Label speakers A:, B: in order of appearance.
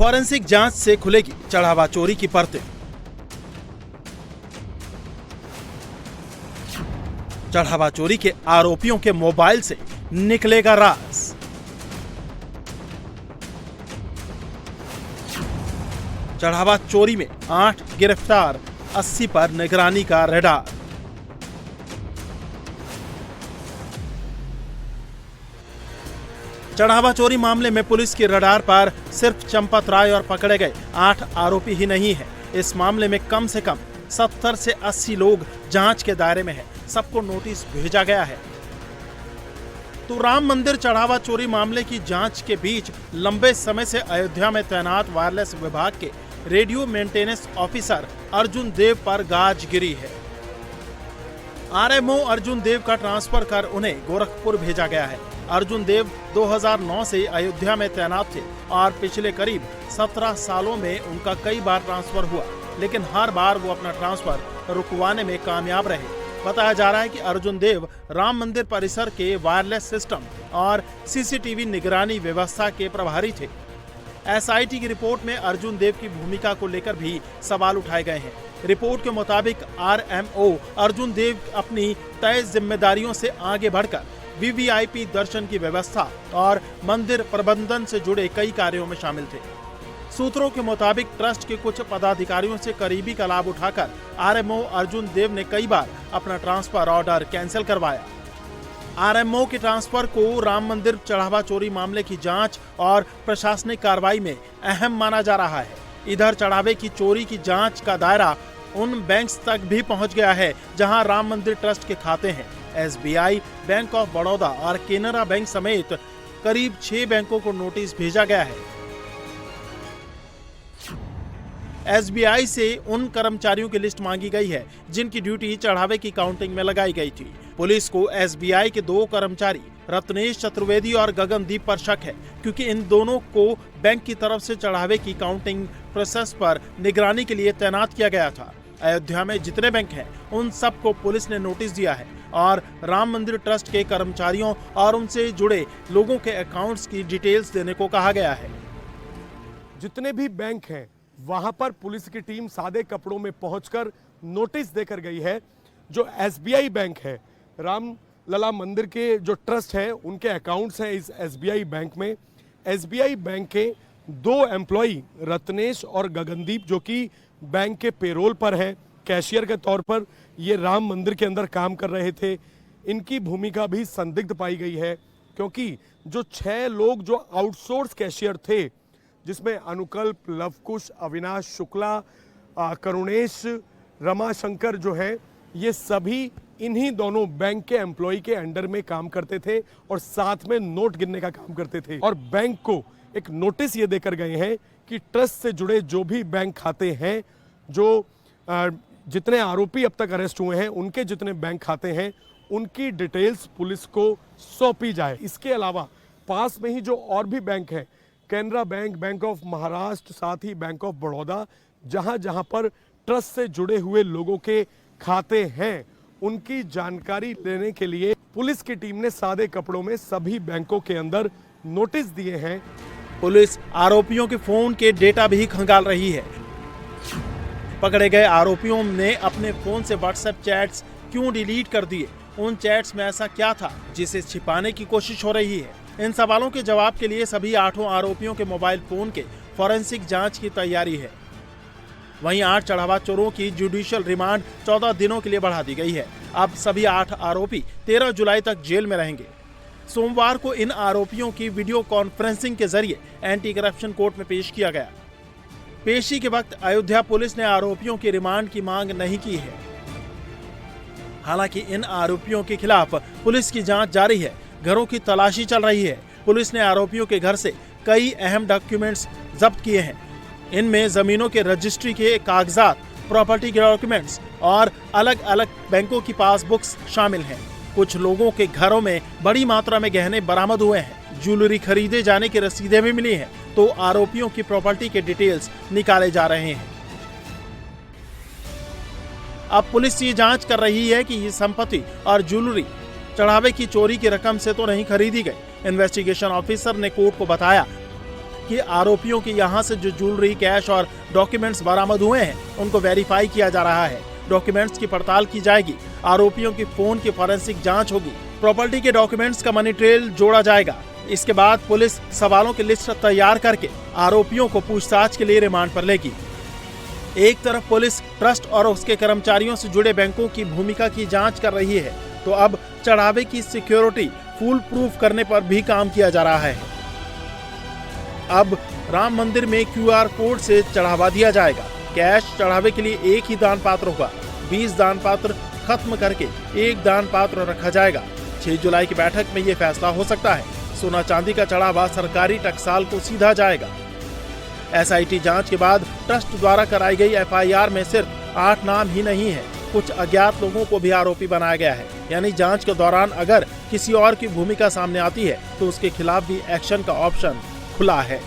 A: Forensic जांच से खुलेगी चढ़ावा चोरी की परतें। चढ़ावा चोरी के आरोपियों के मोबाइल से निकलेगा राज। चढ़ावा चोरी में 8 गिरफ्तार, 80 पर निगरानी का रडार। चढ़ावा चोरी मामले में पुलिस की रडार पर सिर्फ चंपत राय और पकड़े गए 8 आरोपी ही नहीं है। इस मामले में कम से कम 70 से 80 लोग जांच के दायरे में हैं। सबको नोटिस भेजा गया है। तो राम मंदिर चढ़ावा चोरी मामले की जांच के बीच लंबे समय से अयोध्या में तैनात वायरलेस विभाग के रेडियो मेंटेनेंस ऑफिसर अर्जुन देव पर गाज गिरी है। आरएमओ अर्जुन देव का ट्रांसफर कर उन्हें गोरखपुर भेजा गया है। अर्जुन देव 2009 से अयोध्या में तैनात थे और पिछले करीब 17 सालों में उनका कई बार ट्रांसफर हुआ, लेकिन हर बार वो अपना ट्रांसफर रुकवाने में कामयाब रहे। बताया जा रहा है कि अर्जुन देव राम मंदिर परिसर के वायरलेस सिस्टम और सीसीटीवी निगरानी व्यवस्था के प्रभारी थे। एसआईटी की रिपोर्ट में अर्जुन देव की भूमिका को लेकर भी सवाल उठाए गए हैं। रिपोर्ट के मुताबिक आरएमओ अर्जुन देव अपनी तय जिम्मेदारियों से आगे बढ़कर वीवीआईपी दर्शन की व्यवस्था और मंदिर प्रबंधन से जुड़े कई कार्यों में शामिल थे। सूत्रों के मुताबिक ट्रस्ट के कुछ पदाधिकारियों से करीबी का लाभ उठाकर आरएमओ अर्जुन देव ने कई बार अपना ट्रांसफर ऑर्डर कैंसिल करवाया। आरएमओ के ट्रांसफर को राम मंदिर चढ़ावा चोरी मामले की जांच और प्रशासनिक कार्रवाई में अहम माना जा रहा है। इधर चढ़ावे की चोरी की जांच का दायरा उन बैंक्स तक भी पहुंच गया है जहां राम मंदिर ट्रस्ट के खाते हैं। एसबीआई, बैंक ऑफ बड़ौदा और केनरा बैंक समेत करीब 6 बैंकों को नोटिस भेजा गया है। एसबीआई से उन कर्मचारियों की लिस्ट मांगी गई है जिनकी ड्यूटी चढ़ावे की काउंटिंग में लगाई गई थी। पुलिस को एसबीआई के 2 कर्मचारी रत्नेश चतुर्वेदी और गगनदीप पर शक है, क्योंकि इन दोनों को बैंक की तरफ से चढ़ावे की काउंटिंग प्रोसेस पर निगरानी के लिए तैनात किया गया था। अयोध्या में जितने बैंक हैं उन सबको पुलिस ने नोटिस दिया है और राम मंदिर ट्रस्ट के कर्मचारियों और उनसे जुड़े लोगों के अकाउंट्स की डिटेल्स देने को कहा गया है।
B: जितने भी बैंक हैं वहां पर पुलिस की टीम सादे कपड़ों में पहुंचकर नोटिस देकर गई है। जो एसबीआई बैंक है, राम लला मंदिर के जो ट्रस्ट है उनके अकाउंट्स हैं इस एसबीआई बैंक में। एसबीआई बैंक के 2 एम्प्लॉई रत्नेश और गगनदीप, जो कि बैंक के पेरोल पर है, कैशियर के तौर पर ये राम मंदिर के अंदर काम कर रहे थे। इनकी भूमिका भी संदिग्ध पाई गई है, क्योंकि जो 6 लोग जो आउटसोर्स कैशियर थे, जिसमें अनुकल्प, लवकुश, अविनाश शुक्ला, करुणेश, रमाशंकर जो है, ये सभी इन्हीं दोनों बैंक के एम्प्लॉय के अंडर में काम करते थे और साथ में नोट गिनने का काम करते थे। और बैंक को एक नोटिस ये देकर गए हैं कि ट्रस्ट से जुड़े जो भी बैंक खाते हैं, जो जितने आरोपी अब तक अरेस्ट हुए हैं, उनके जितने बैंक खाते हैं, उनकी डिटेल्स पुलिस को सौंपी जाए। इसके अलावा पास में ही जो और भी बैंक हैं, Canara bank, bank of Maharashtra, साथ ही बैंक ऑफ बड़ौदा, जहां जहां पर ट्रस्ट से जुड़े हुए लोगों के खाते हैं, उनकी जानकारी लेने के लिए पुलिस की टीम ने सादे कपड़ों में सभी बैंकों के अंदर नोटिस दिए हैं।
A: पुलिस आरोपियों के फोन के डेटा भी खंगाल रही है। पकड़े गए आरोपियों ने अपने फोन से व्हाट्सएप चैट्स क्यों डिलीट कर दिए? उन चैट्स में ऐसा क्या था जिसे छिपाने की कोशिश हो रही है? इन सवालों के जवाब के लिए सभी 8 आरोपियों के मोबाइल फोन के फॉरेंसिक जांच की तैयारी है। वहीं 8 चढ़ावा चोरों की जुडिशियल रिमांड 14 दिनों के लिए बढ़ा दी गई है। अब सभी 8 आरोपी 13 जुलाई तक जेल में रहेंगे। सोमवार को इन आरोपियों की वीडियो कॉन्फ्रेंसिंग के जरिए एंटी करप्शन कोर्ट में पेश किया गया। पेशी के वक्त अयोध्या पुलिस ने आरोपियों की रिमांड की मांग नहीं की है। हालांकि इन आरोपियों के खिलाफ पुलिस की जांच जारी है। घरों की तलाशी चल रही है। पुलिस ने आरोपियों के घर से कई अहम डॉक्यूमेंट्स जब्त किए हैं। इनमें जमीनों के रजिस्ट्री के कागजात, प्रॉपर्टी के डॉक्यूमेंट्स और अलग अलग बैंकों की पासबुक्स शामिल हैं। कुछ लोगों के घरों में बड़ी मात्रा में गहने बरामद हुए हैं। ज्वेलरी खरीदे जाने की रसीदें भी मिली हैं, तो आरोपियों की प्रॉपर्टी के डिटेल्स निकाले जा रहे हैं। अब पुलिस ये जांच कर रही है कि ये संपत्ति और ज्वेलरी चढ़ावे की चोरी की रकम से तो नहीं खरीदी गई। इन्वेस्टिगेशन ऑफिसर ने कोर्ट को बताया जबकि आरोपियों के यहां से जो ज्वेलरी, कैश और डॉक्यूमेंट्स बरामद हुए हैं उनको वेरीफाई किया जा रहा है। डॉक्यूमेंट्स की पड़ताल की जाएगी। आरोपियों की फोन की फॉरेंसिक जांच होगी। प्रॉपर्टी के डॉक्यूमेंट्स का मनी ट्रेल जोड़ा जाएगा। इसके बाद पुलिस सवालों की लिस्ट तैयार करके आरोपियों को पूछताछ के लिए रिमांड पर लेगी। एक तरफ पुलिस ट्रस्ट और उसके कर्मचारियों से जुड़े बैंकों की भूमिका की जांच कर रही है, तो अब चढ़ावे की सिक्योरिटी फुल प्रूफ करने पर भी काम किया जा रहा है। अब राम मंदिर में QR कोड से चढ़ावा दिया जाएगा। कैश चढ़ावे के लिए एक ही दान पात्र होगा। 20 दान पात्र खत्म करके एक दान पात्र रखा जाएगा। 6 जुलाई की बैठक में ये फैसला हो सकता है। सोना चांदी का चढ़ावा सरकारी टकसाल को सीधा जाएगा। SIT जांच के बाद ट्रस्ट द्वारा कराई गई FIR में सिर्फ 8 नाम ही नहीं है, कुछ अज्ञात लोगों को भी आरोपी बनाया गया है। यानी जांच के दौरान अगर किसी और की भूमिका सामने आती है तो उसके खिलाफ भी एक्शन का ऑप्शन खुला है।